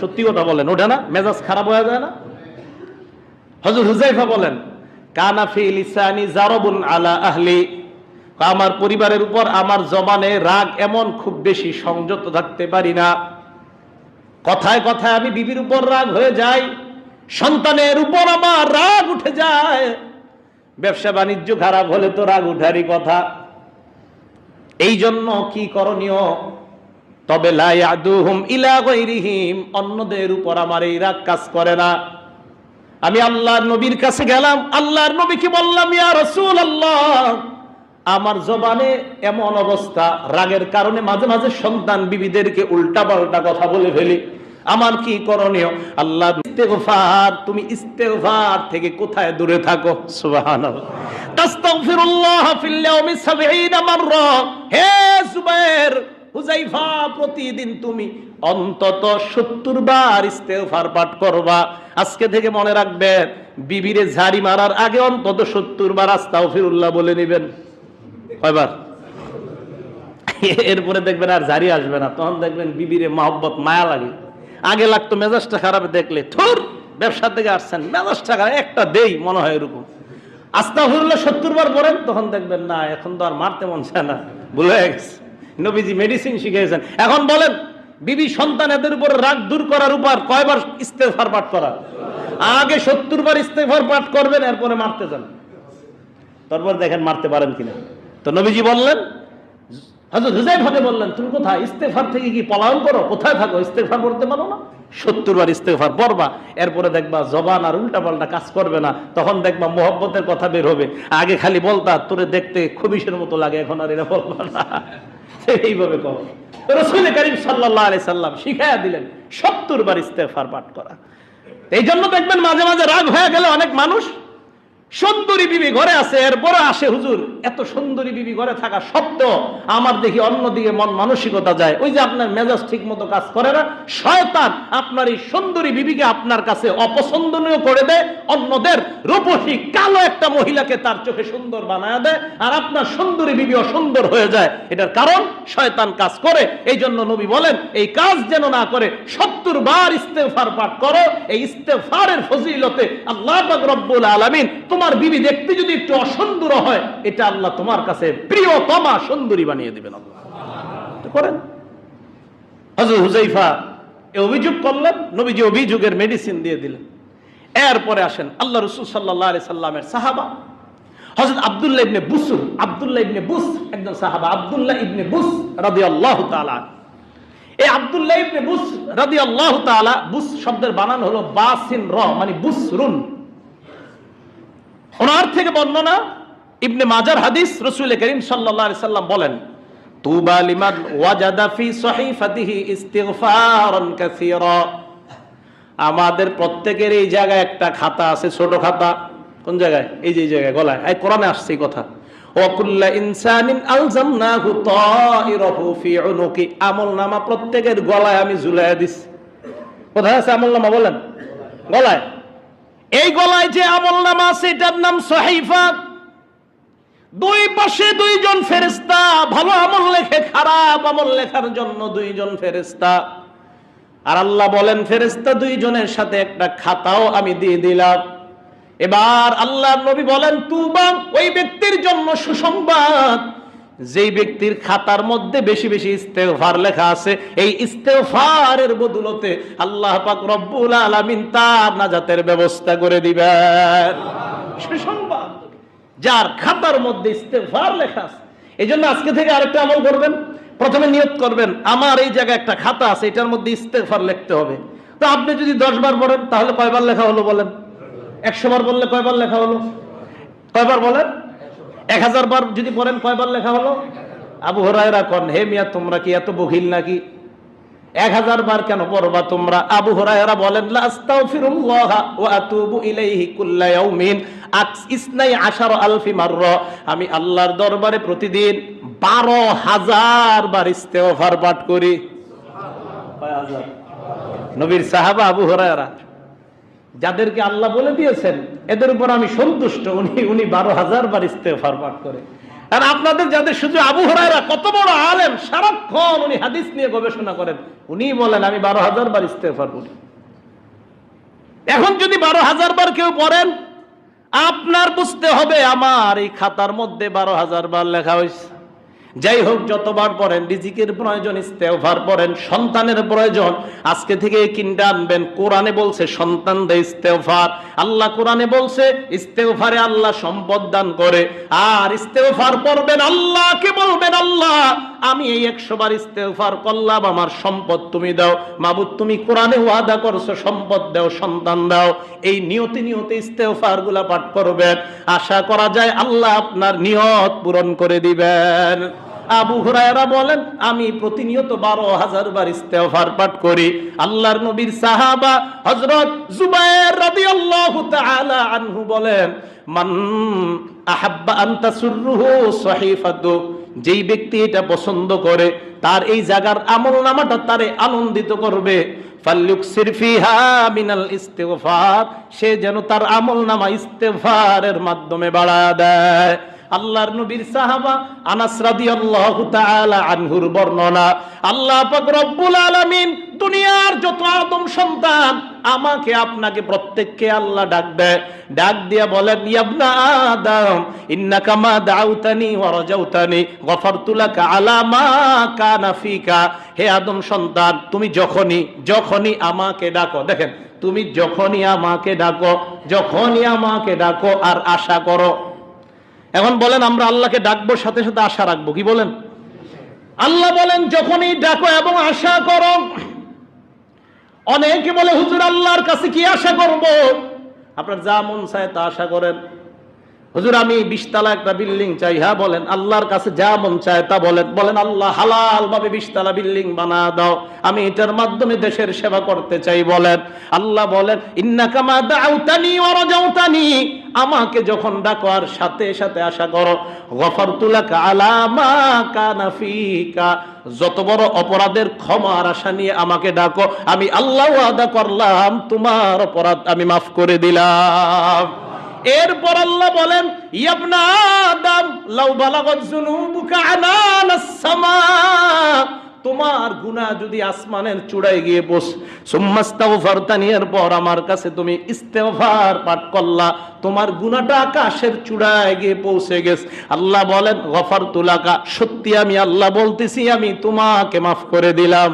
সত্যি কথা বলেন, ওঠে না? মেজাজ খারাপ হয়ে যায় না? হযরত হুযায়ফা বলেন, কানা ফি লিসানি জারবুন আলা আহলি, আমার পরিবারের উপর আমার জবানে রাগ এমন খুব বেশি, সংযত থাকতে পারি না। কথায় কথায় আমি বিবির উপর রাগ হয়ে যাই, সন্তানের উপর আমার রাগ উঠে যায়। ব্যবসা বাণিজ্য খারাপ হলে তো রাগ উঠারই কথা। এই জন্য কি করণীয়? তবে লা ইয়াদুহুম ইলা গায়রিহিম, অন্যদের উপর আমার এই রাগ কাজ করে না। আমি আল্লাহর নবীর কাছে গেলাম, আল্লাহর নবীকে বললাম, ইয়া রাসূলুল্লাহ, আমার জবানে এমন অবস্থা, রাগের কারণে মাঝে মাঝে সন্তান বিবিদেরকে উল্টা পাল্টা কথা বলে ফেলি, আমার কি করণীয়? আল্লাহ, ইস্তেগফার, তুমি ইস্তেগফার থেকে কোথায় দূরে থাকো? সুবহানাল্লাহ। তাস্তাগফিরুল্লাহ ফিল ইয়াউমি ৭০ মাররা, হে জুবায়ের, হুযায়ফা, প্রতিদিন তুমি অন্তত ৭০ বার ইস্তেগফার পাঠ করবা। আজকে থেকে মনে রাখবেন, বিবিরে ঝাড়ি মারার আগে অন্তত ৭০ বার আস্তাগফিরুল্লাহ বলে নেবেন। কয়বার? এরপরে দেখবেন আর ঝাড়ি আসবে না, তখন দেখবেন বিবিরে মহব্বত, মায়া লাগে। আগে লাগতো মেজাজটা খারাপ দেখলে, থুর, ব্যবসা থেকে আসছেন, মেজাজটা খারাপ, একটা দেই মনে হয় এরকম। আস্তাগফিরুল্লাহ ৭০ বার পড়েন, তখন দেখবেন না, এখন তো আর মারতে মন চায় না, ভুলে গেছে। নবীজি মেডিসিন শিখিয়েছেন। এখন বলেন, বিবি সন্তান এদের উপর রাগ দূর করার উপর কয়বার ইস্তেগফার পাঠ করা? আগে ৭০ বার ইস্তেগফার পাঠ করবেন, এরপরে মারতে যান, তারপর দেখেন মারতে পারেন কিনা। তো নবীজি বললেন, হযরত হুযায়ফাকে বললেন, তুমি কোথায়? ইস্তেগফার থেকে কি পলায়ন করো? কোথায় থাকো? ইস্তেগফার করতে পারো না? ৭০ বার ইস্তেগফার পড়বা, এরপরে দেখবা জবান আর উল্টা পাল্টা কাজ করবে না। তখন দেখবা মোহব্বতের কথা বের হবে। আগে খালি বলতা, তোরে দেখতে খবিশের মতো লাগে, এখন আর এরা বলবা না। এইভাবে করো। রাসূল কারীম সাল্লাল্লাহু আলাইহি সাল্লাম শিখায়া দিলেন ৭০ বার ইস্তেগফার পাঠ করা। এই জন্য দেখবেন মাঝে মাঝে রাগ হয়ে গেলে অনেক মানুষ, সুন্দরী বিবি ঘরে আছে, এরপরে আসে, হুজুর, এত সুন্দরী বিবি ঘরে থাকা সত্ত্বেও আমার দেখি অন্যদিকে মন মানসিকতা যায়। ওই যে আপনার মেজাজ ঠিক মতো কাজ করে না, শয়তান আপনার এই সুন্দরী বিবিকে আপনার কাছে অপছন্দনীয় করে দেয়, অন্যদের রূপসী কালো একটা মহিলাকে তার চোখে সুন্দর বানায় দেয়, আর আপনার সুন্দরী বিবি অসুন্দর হয়ে যায়। এটার কারণ শয়তান কাজ করে। এই জন্য নবী বলেন, এই কাজ যেন না করে ৭০ বার ইস্তেগফার পাঠ করো। এই ইস্তেগফারের ফজিলতে আল্লাহ পাক রব্বুল আলামিন তোমার বিবি দেখতে যদি একটু অসুন্দর হয়, এটা আল্লাহ তোমার কাছে প্রিয়তমা সুন্দরী বানিয়ে দিবেন। আল্লাহ করেন। হযরত হুযায়ফা এই অভিযোগ করলেন, নবীজি অভিযোগের মেডিসিন দিয়ে দিলেন। এরপরে আসেন আল্লাহ রাসূল সাল্লাল্লাহু আলাইহি সাল্লামের সাহাবা হযরত আব্দুল্লাহ ইবনে বুসর, আব্দুল্লাহ ইবনে বুস একজন সাহাবা, আব্দুল্লাহ ইবনে বুস রাদিয়াল্লাহু তাআলা। এই আব্দুল্লাহ ইবনে বুস রাদিয়াল্লাহু তাআলা, বুস শব্দের বানান হলো বাসিন র, মানে বুসরুন। ওনার থেকে বর্ণনা, ইবনে মাজার হাদিস, রাসূল কারীম সাল্লাল্লাহু আলাইহি সাল্লাম বলেন, তুবা লিমান ওয়াজাদা ফি সহিফাতিহি ইস্তিগফারান কাসীরা। আমাদের প্রত্যেকের এই জায়গায় একটা খাতা আছে, ছোট খাতা। কোন জায়গায়? এই যে জায়গায়, গলায়। এই কোরআনে আসছে এই কথা, ওয়া কুল্লু ইনসানিন আলজামনাহু তাইরাহু ফি উনুকি। আমলনামা প্রত্যেকের গলায় আমি ঝুলাইয়া দিছি। কোথায় আছে আমলনামা বলেন? গলায়। এই গলায় যে আমলনামা আছে, এটার নাম সহিফা। দুই পাশে দুইজন ফেরেশতা, ভালো আমল লেখে, খারাপ আমল লেখার জন্য দুইজন ফেরেশতা। আর আল্লাহ বলেন, ফেরেশতা দুইজনের সাথে একটা খাতাও আমি দিয়ে দিলাম। এবার আল্লাহর নবী বলেন, তুবা, ওই ব্যক্তির জন্য সুসংবাদ, যেই ব্যক্তির খাতার মধ্যে বেশি বেশি ইস্তেগফার লেখা আছে। এই ইস্তেগফারের বদৌলতে আল্লাহ পাক রব্বুল আলামিন তার নাজাতের ব্যবস্থা করে দিবেন। সুসংবাদ, যার খাতার মধ্যে ইস্তেগফার লেখা আছে। এই জন্য আজকে থেকে আরেকটা আমল করবেন। প্রথমে নিয়ত করবেন, আমার এই জায়গায় একটা খাতা আছে, এটার মধ্যে ইস্তেগফার লিখতে হবে। তো আপনি যদি 10 বার পড়েন, তাহলে কয়বার লেখা হলো বলেন? 100 বার বললে কয়বার লেখা হলো? কয়বার বলেন? 1000 বার যদি পড়েন, কয়বার লেখা হলো? আবু হুরায়রা কোন, হে মিয়া, তোমরা কি এত বখিল নাকি? 1000 বার কেন পড়বা তোমরা? আবু হুরায়রা বলেন, লা আস্তাগফিরুল্লাহ ওয়া আতুবু ইলাইহি কুল্লা ইয়াউমিন 12000 মাররা। আমি আল্লাহর দরবারে প্রতিদিন 12000 বার ইস্তেগফার পাঠ করি। কয় হাজার? নবীর সাহাবা আবু হুরায়রা, যাদেরকে আল্লাহ বলে দিয়েছেন এদের উপর আমি সন্তুষ্ট, উনি 12000 বার ইস্তেগফার পাঠ করে। আর আপনাদের যাদের শুধু আবু হুরায়রা কত বড় আলেম, সারাক্ষণ উনি হাদিস নিয়ে গবেষণা করেন, উনি বলেন আমি 12,000 বার ইস্তেগফার করি। এখন যদি 12,000 বার কেউ পড়েন, আপনার বুঝতে হবে আমার এই খাতার মধ্যে 12,000 বার লেখা হয়েছে। যাই হোক, যতবার পড়েন, রিজিকের প্রয়োজন ইস্তেগফার পড়েন, সন্তানের প্রয়োজন আজকে থেকে কিনতে আনবেন। কোরআনে বলছে সন্তান দেয় ইস্তেগফার, আল্লাহ কোরআনে বলছে ইস্তেগফারে আল্লাহ সম্পদ দান করে। আর ইস্তেগফার পড়বেন, আল্লাহকে বলবেন আল্লাহ আমি এই 100 বার ইস্তেগফার করলাম, আমার সম্পদ তুমি দাও। মাবুদ তুমি কোরআনে ওয়াদা করছো সম্পদ দাও, সন্তান দাও। এই নিয়তে নিয়তে ইস্তেগফার গুলা পাঠ করবেন, আশা করা যায় আল্লাহ আপনার নিয়ত পূরণ করে দিবেন। আবু হুরায়রা বলেন আমি প্রতিনিয়ত 12,000 বার ইস্তেগফার পাঠ করি। আল্লাহর নবীর সাহাবা হযরত জুবায়ের রাদিয়াল্লাহু তাআলা আনহু বলেন মান আহাব্বা আন তাসুররুহু সহিফাতু, যেই ব্যক্তি এটা পছন্দ করে তার এই জায়গার আমলনামাটা তারে আনন্দিত করবে, ফাল্যুকসির ফিহা মিনাল ইস্তিগফার, সে যেন তার আমলনামা ইস্তিগফারের মাধ্যমে বাড়ায় দেয়। আল্লাহর নবীর সাহাবা আনাস রাদিয়াল্লাহু তাআলা আনহুর বর্ণনা, আল্লাহ পাক রব্বুল আলামিন দুনিয়ার যত আদম সন্তান আমাকে আপনাকে প্রত্যেককে আল্লাহ ডাক দেয়, ডাক দিয়া বলেন ইবনা আদম ইন্নাকা মা দাউতানি ওয়া রাজাউতানি গফারতু লাকা আলা মা কানা ফিকা। হে আদম সন্তান, তুমি যখনই আমাকে ডাকো, দেখেন তুমি যখনই আমাকে ডাকো আর আশা করো। এখন বলেন আমরা আল্লাহকে ডাকবো, সাথে সাথে আশা রাখবো, কি বলেন? আল্লাহ বলেন যখনই ডাকো এবং আশা করো। অনেকে বলে হুজুর আল্লাহর কাছে কি আশা করব? আপনার যা মন চায় তা আশা করেন। হুজুর আমি 20 তলা একটা বিল্ডিং চাই, হ্যাঁ বলেন। আল্লাহর কাছে যা মন চায় তা বলেন আল্লাহ হালাল ভাবে 20 তলা বিল্ডিং বানা দাও, আমি এটার মাধ্যমে দেশের সেবা করতে চাই, বলেন। আল্লাহ বলেন ইন্নাকা মা দাউতানি ওয়া রাজাউতানি, আমাকে যখন ডাকো আর সাথে সাথে আশা করো, গফারতু লাকা আলা মা কানা ফিকা, যত বড় অপরাধের ক্ষমার আশা নিয়ে আমাকে ডাকো, আমি আল্লাহ ওয়াদা করলাম তোমার অপরাধ আমি মাফ করে দিলাম। এরপর আল্লাহ বলেন ইবনা আদম লাউ বালাগাত যুনুবুকা আনানাস সামা, তোমার গুনাহ যদি আসমানের চূড়ায় গিয়ে পৌঁছে, সুম্মাস্তাগফারতানি, এরপর আমার কাছে তুমি ইস্তেগফার পাঠ করলা, তোমার গুনাহটা আকাশের চূড়ায় গিয়ে পৌঁছে গেছে। আল্লাহ বলেন গফারতু লাকা, সত্যি আমি আল্লাহ বলতেছি আমি তোমাকে মাফ করে দিলাম।